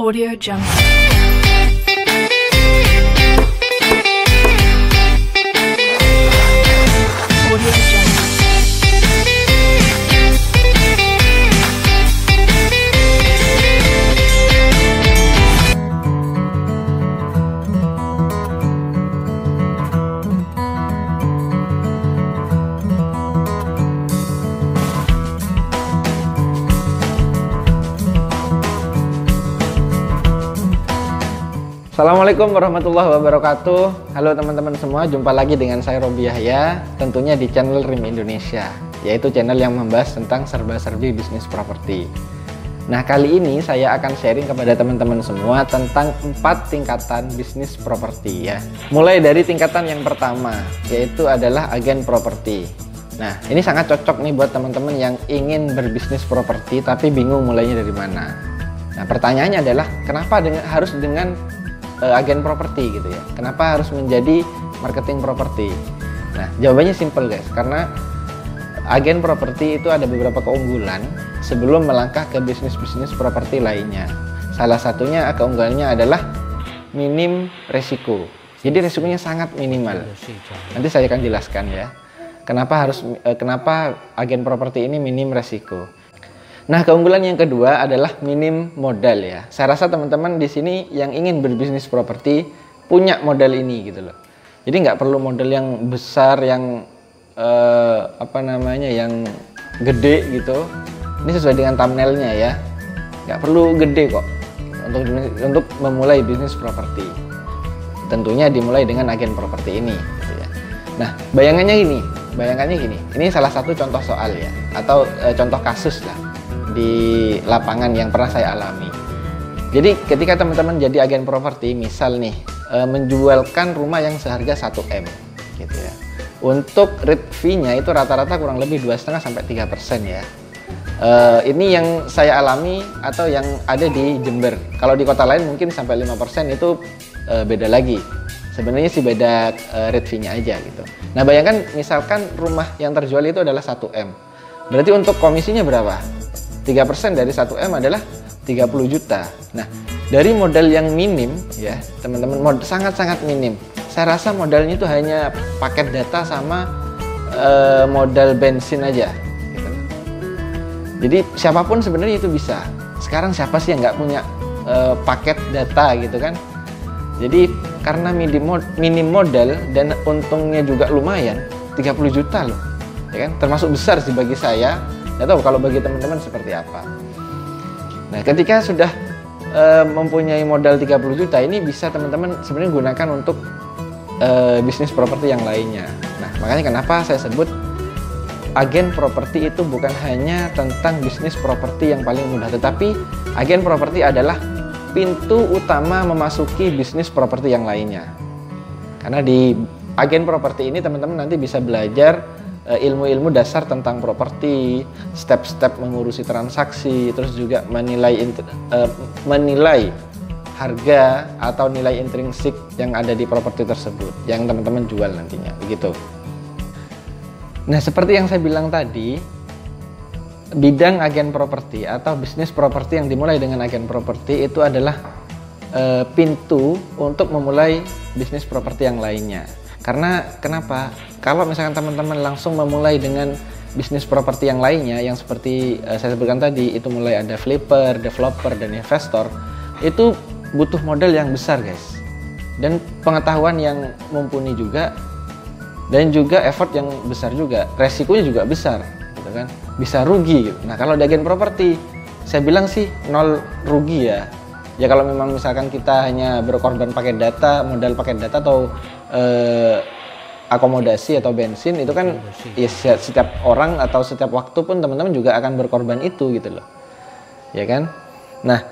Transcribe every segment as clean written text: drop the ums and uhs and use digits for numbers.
Audio Jungle. Audio Jungle. Assalamualaikum warahmatullahi wabarakatuh. Halo teman-teman semua, jumpa lagi dengan saya Robi Yahya, tentunya di channel RIM Indonesia, yaitu channel yang membahas tentang serba-serbi bisnis properti. Nah, kali ini saya akan sharing kepada teman-teman semua tentang 4 tingkatan bisnis properti ya. Mulai dari tingkatan yang pertama, yaitu adalah agen properti. Nah, ini sangat cocok nih buat teman-teman yang ingin berbisnis properti tapi bingung mulainya dari mana. Nah, pertanyaannya adalah kenapa harus dengan agen properti gitu ya? Kenapa harus menjadi marketing properti? Nah, jawabannya simple guys, karena agen properti itu ada beberapa keunggulan sebelum melangkah ke bisnis-bisnis properti lainnya. Salah satunya keunggulannya adalah minim resiko. Jadi resikonya sangat minimal. Nanti saya akan jelaskan ya. Kenapa agen properti ini minim resiko. Nah, keunggulan yang kedua adalah minim modal ya. Saya rasa teman-teman di sini yang ingin berbisnis properti punya modal ini gitu loh. Jadi nggak perlu modal yang besar, yang yang gede gitu. Ini sesuai dengan thumbnailnya ya. Nggak perlu gede kok untuk memulai bisnis properti. Tentunya dimulai dengan agen properti ini. Gitu ya. Nah, bayangannya gini. Ini salah satu contoh soal ya, atau contoh kasus lah di lapangan yang pernah saya alami. Jadi ketika teman-teman jadi agen properti, misal nih menjualkan rumah yang seharga 1M gitu ya. Untuk rate fee-nya itu rata-rata kurang lebih 2,5 sampai 3% ya. Ini yang saya alami atau yang ada di Jember. Kalau di kota lain mungkin sampai 5% itu beda lagi. Sebenarnya sih beda rate fee-nya aja gitu. Nah, bayangkan misalkan rumah yang terjual itu adalah 1M. Berarti untuk komisinya berapa? 3% dari 1M adalah 30 juta. Nah, dari modal yang minim ya, teman-teman, sangat-sangat minim. Saya rasa modalnya itu hanya paket data sama modal bensin aja gitu. Jadi siapapun sebenarnya itu bisa. Sekarang siapa sih yang nggak punya paket data gitu kan? Jadi karena minim modal dan untungnya juga lumayan, 30 juta loh. Ya kan? Termasuk besar sih bagi saya. Nggak tahu kalau bagi teman-teman seperti apa. Nah, ketika sudah mempunyai modal 30 juta, ini bisa teman-teman sebenarnya gunakan untuk bisnis properti yang lainnya. Nah, makanya kenapa saya sebut agen properti itu bukan hanya tentang bisnis properti yang paling mudah, tetapi agen properti adalah pintu utama memasuki bisnis properti yang lainnya. Karena di agen properti ini teman-teman nanti bisa belajar ilmu-ilmu dasar tentang properti, step-step mengurusi transaksi, terus juga menilai harga atau nilai intrinsik yang ada di properti tersebut yang teman-teman jual nantinya, begitu. Nah, seperti yang saya bilang tadi, bidang agen properti atau bisnis properti yang dimulai dengan agen properti itu adalah pintu untuk memulai bisnis properti yang lainnya. Karena kenapa? Kalau misalkan teman-teman langsung memulai dengan bisnis properti yang lainnya, yang seperti saya sebutkan tadi, itu mulai ada flipper, developer, dan investor, itu butuh modal yang besar guys, dan pengetahuan yang mumpuni juga, dan juga effort yang besar juga, resikonya juga besar gitu kan, bisa rugi gitu. Nah, kalau di agen properti saya bilang sih nol rugi ya. Ya kalau memang misalkan kita hanya berkorban pakai data, modal pakai data atau akomodasi atau bensin, itu kan ya setiap orang atau setiap waktu pun teman-teman juga akan berkorban itu gitu loh. Ya kan? Nah,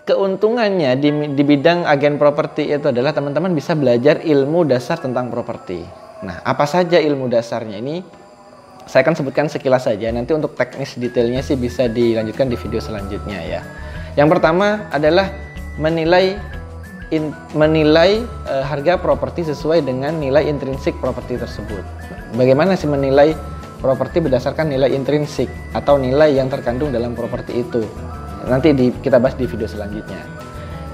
keuntungannya di bidang agen properti itu adalah teman-teman bisa belajar ilmu dasar tentang properti. Nah, apa saja ilmu dasarnya ini? Saya akan sebutkan sekilas saja. Nanti untuk teknis detailnya sih bisa dilanjutkan di video selanjutnya ya. Yang pertama adalah menilai harga properti sesuai dengan nilai intrinsik properti tersebut. Bagaimana sih menilai properti berdasarkan nilai intrinsik atau nilai yang terkandung dalam properti itu? nanti kita bahas di video selanjutnya.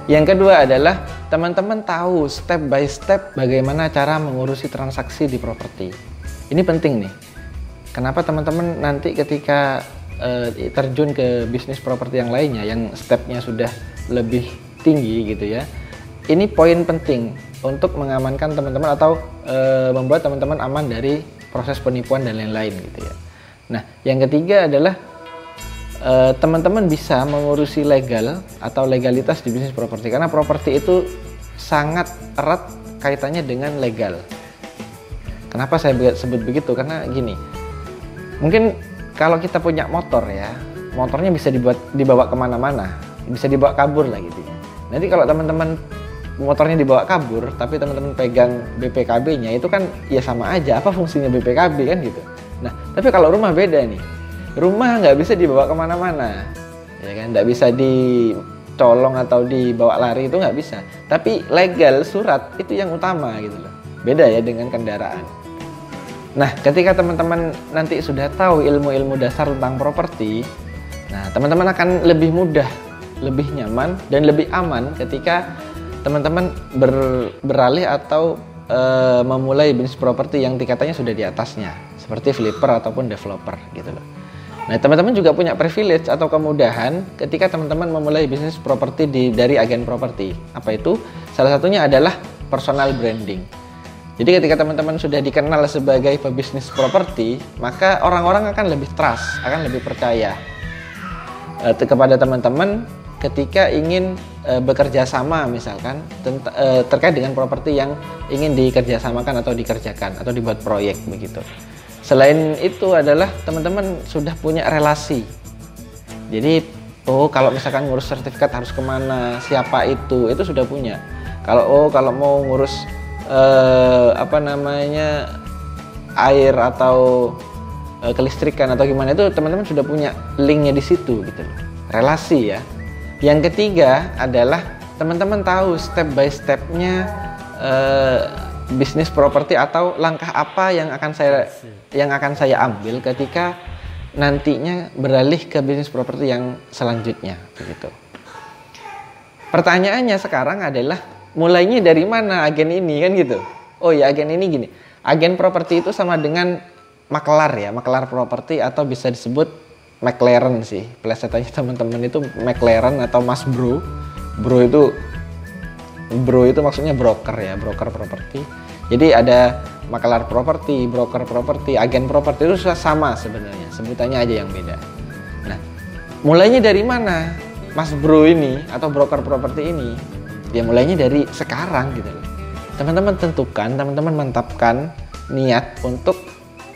Yang kedua adalah teman-teman tahu step by step bagaimana cara mengurusi transaksi di properti. Ini penting nih. Kenapa teman-teman nanti ketika terjun ke bisnis properti yang lainnya yang stepnya sudah lebih tinggi gitu ya. Ini poin penting untuk mengamankan teman-teman atau membuat teman-teman aman dari proses penipuan dan lain-lain gitu ya. Nah, yang ketiga adalah teman-teman bisa mengurusi legal atau legalitas di bisnis properti karena properti itu sangat erat kaitannya dengan legal. Kenapa saya sebut begitu? Karena gini, mungkin kalau kita punya motor ya, motornya bisa dibawa kemana-mana, bisa dibawa kabur lah gitu ya. Nanti kalau teman-teman motornya dibawa kabur, tapi teman-teman pegang BPKB-nya, itu kan ya sama aja, apa fungsinya BPKB kan gitu. Nah, tapi kalau rumah beda nih, rumah nggak bisa dibawa kemana-mana, ya kan, nggak bisa dicolong atau dibawa lari, itu nggak bisa. Tapi legal, surat, itu yang utama gitu loh. Beda ya dengan kendaraan. Nah, ketika teman-teman nanti sudah tahu ilmu-ilmu dasar tentang properti, nah teman-teman akan lebih mudah, lebih nyaman, dan lebih aman ketika teman-teman beralih atau memulai bisnis properti yang tingkatannya sudah di atasnya, seperti flipper ataupun developer gitu loh. Nah, teman-teman juga punya privilege atau kemudahan ketika teman-teman memulai bisnis properti dari agen properti. Apa itu? Salah satunya adalah personal branding. Jadi ketika teman-teman sudah dikenal sebagai pebisnis properti, maka orang-orang akan lebih trust, akan lebih percaya kepada teman-teman ketika ingin bekerja sama misalkan terkait dengan properti yang ingin dikerjasamakan atau dikerjakan atau dibuat proyek begitu. Selain itu adalah teman-teman sudah punya relasi. Jadi kalau misalkan ngurus sertifikat harus kemana, siapa itu sudah punya. Kalau mau ngurus air atau kelistrikan atau gimana, itu teman-teman sudah punya linknya di situ gitu loh. Relasi ya. Yang ketiga adalah teman-teman tahu step by stepnya bisnis properti atau langkah apa yang akan saya ambil ketika nantinya beralih ke bisnis properti yang selanjutnya begitu. Pertanyaannya sekarang adalah mulainya dari mana agen ini kan gitu. Oh ya, agen ini gini. Agen properti itu sama dengan makelar ya, makelar properti atau bisa disebut McLaren sih. Plesetannya teman-teman itu McLaren atau Mas Bro. Bro itu maksudnya broker ya, broker properti. Jadi ada makelar properti, broker properti, agen properti itu sama sebenarnya. Sebutannya aja yang beda. Nah, mulainya dari mana Mas Bro ini atau broker properti ini? Ya mulainya dari sekarang gitu loh. Teman-teman tentukan, teman-teman mantapkan niat untuk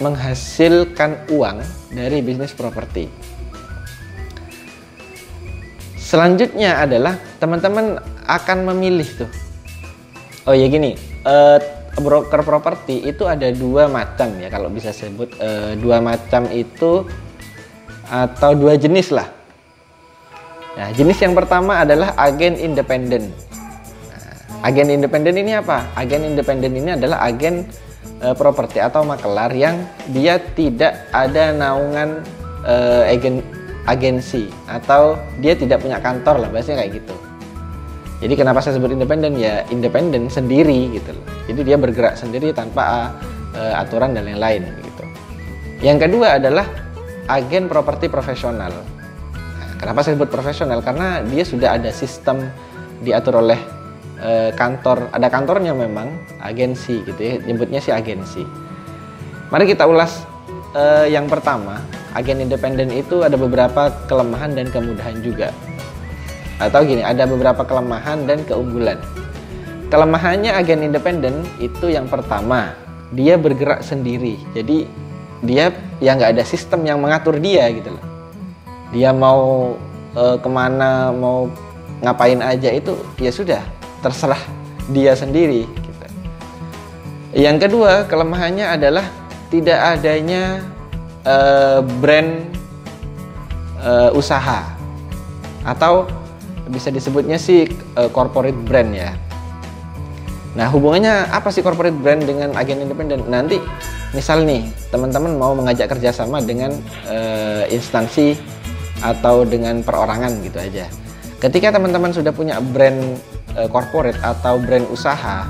menghasilkan uang dari bisnis properti. Selanjutnya adalah teman-teman akan memilih tuh. Oh ya gini, broker properti itu ada dua macam ya, kalau bisa sebut dua macam itu atau dua jenis lah. Nah, jenis yang pertama adalah agen independen. Agen independen ini apa? Agen independen ini adalah agen properti atau makelar yang dia tidak ada naungan agensi atau dia tidak punya kantor lah, bahasanya kayak gitu. Jadi kenapa saya sebut independen? Ya independen sendiri gitu loh. Jadi dia bergerak sendiri tanpa aturan dan lain-lain gitu. Yang kedua adalah agen properti profesional. Nah, kenapa saya sebut profesional? Karena dia sudah ada sistem diatur oleh kantor, ada kantornya memang, agensi gitu ya, nyebutnya sih agensi. Mari kita ulas yang pertama, agen independen itu ada beberapa kelemahan dan kemudahan juga. Atau gini, ada beberapa kelemahan dan keunggulan. Kelemahannya agen independen itu yang pertama, dia bergerak sendiri. Jadi dia yang nggak ada sistem yang mengatur dia gitu loh. Dia mau kemana, mau ngapain aja itu ya sudah, terserah dia sendiri gitu. Yang kedua, kelemahannya adalah tidak adanya brand usaha atau bisa disebutnya sih corporate brand ya. Nah, hubungannya apa sih corporate brand dengan agen independen? Nanti misal nih teman-teman mau mengajak kerjasama dengan instansi atau dengan perorangan gitu aja. Ketika teman-teman sudah punya brand corporate atau brand usaha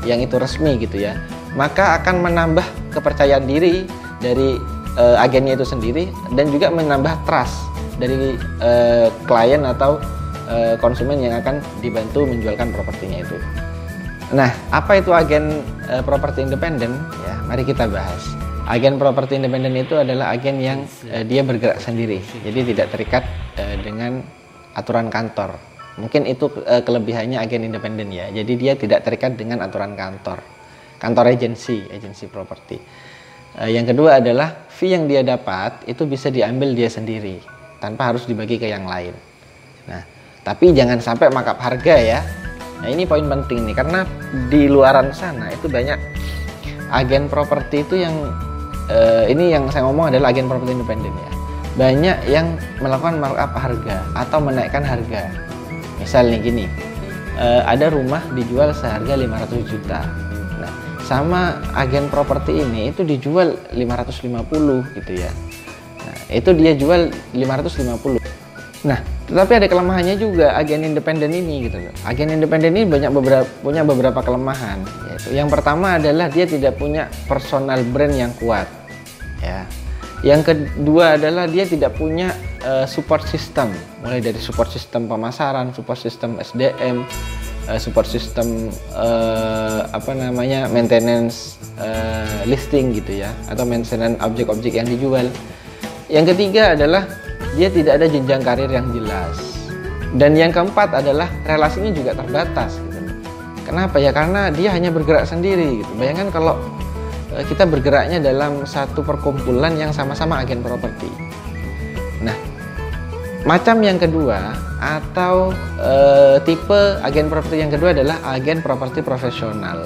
yang itu resmi gitu ya, maka akan menambah kepercayaan diri dari agennya itu sendiri dan juga menambah trust dari klien atau konsumen yang akan dibantu menjualkan propertinya itu. Nah, apa itu agen properti independen? Ya, mari kita bahas. Agen properti independen itu adalah agen yang dia bergerak sendiri, jadi tidak terikat dengan aturan kantor. Mungkin itu kelebihannya agen independen ya. Jadi dia tidak terikat dengan aturan kantor agensi properti. Yang kedua adalah fee yang dia dapat itu bisa diambil dia sendiri tanpa harus dibagi ke yang lain. Nah, tapi jangan sampai markup harga ya. Nah, ini poin penting nih, karena di luaran sana itu banyak agen properti itu yang ini yang saya ngomong adalah agen properti independen ya. Banyak yang melakukan markup harga atau menaikkan harga. Misal nih gini, ada rumah dijual seharga 500 juta. Nah, sama agen properti ini itu dijual 550 gitu ya. Nah, itu dia jual 550. Nah, tetapi ada kelemahannya juga agen independen ini gitu loh. Agen independen ini punya beberapa kelemahan. Yaitu yang pertama adalah dia tidak punya personal brand yang kuat. Ya. Yang kedua adalah dia tidak punya support system, mulai dari support system pemasaran, support system SDM, support system maintenance listing gitu ya, atau maintenance objek-objek yang dijual. Yang ketiga adalah dia tidak ada jenjang karir yang jelas. Dan yang keempat adalah relasinya juga terbatas gitu. Kenapa ya? Karena dia hanya bergerak sendiri gitu. Bayangkan kalau kita bergeraknya dalam satu perkumpulan yang sama-sama agen properti. Nah, macam yang kedua atau tipe agen properti yang kedua adalah agen properti profesional,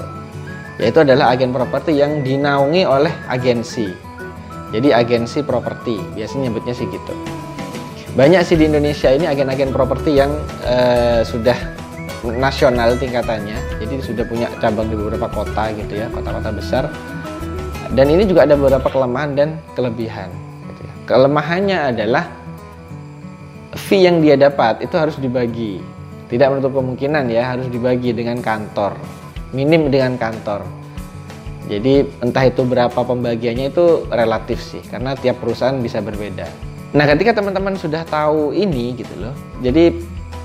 yaitu adalah agen properti yang dinaungi oleh agensi. Jadi agensi properti, biasanya nyebutnya sih gitu. Banyak sih di Indonesia ini agen-agen properti yang sudah nasional tingkatannya, jadi sudah punya cabang di beberapa kota gitu ya, kota-kota besar. Dan ini juga ada beberapa kelemahan dan kelebihan gitu ya. Kelemahannya adalah fee yang dia dapat itu harus dibagi, tidak menutup kemungkinan ya harus dibagi dengan kantor, minim dengan kantor. Jadi entah itu berapa pembagiannya itu relatif sih, karena tiap perusahaan bisa berbeda. Nah, ketika teman-teman sudah tahu ini gitu loh, jadi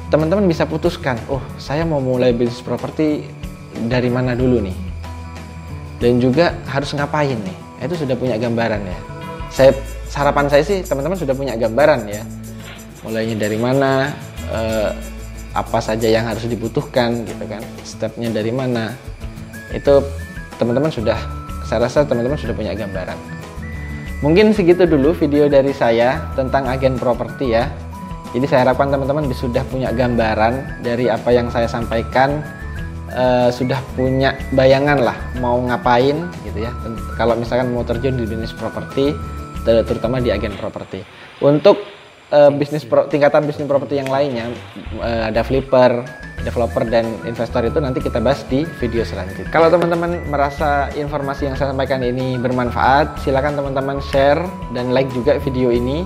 teman-teman bisa putuskan, oh saya mau mulai bisnis properti dari mana dulu nih, dan juga harus ngapain nih. Itu sudah punya gambaran ya. Harapan saya sih teman-teman sudah punya gambaran ya, mulainya dari mana, apa saja yang harus dibutuhkan gitu kan, stepnya dari mana. Itu teman-teman sudah, saya rasa teman-teman sudah punya gambaran. Mungkin segitu dulu video dari saya tentang agen properti ya. Jadi saya harapkan teman-teman sudah punya gambaran dari apa yang saya sampaikan, sudah punya bayangan lah mau ngapain gitu ya. Kalau misalkan mau terjun di bisnis properti, terutama di agen properti. Untuk tingkatan bisnis properti yang lainnya, ada flipper, developer, dan investor, itu nanti kita bahas di video selanjutnya. Kalau teman-teman merasa informasi yang saya sampaikan ini bermanfaat, silakan teman-teman share dan like juga video ini.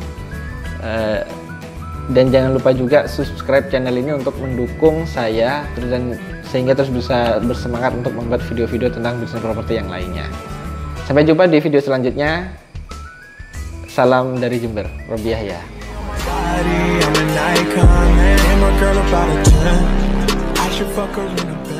Dan jangan lupa juga subscribe channel ini untuk mendukung saya sehingga terus bisa bersemangat untuk membuat video-video tentang bisnis properti yang lainnya. Sampai jumpa di video selanjutnya. Salam dari Jember, Robi Yahya. I'm an icon, man. I'm a girl about a 10. I should fuck her in a bed.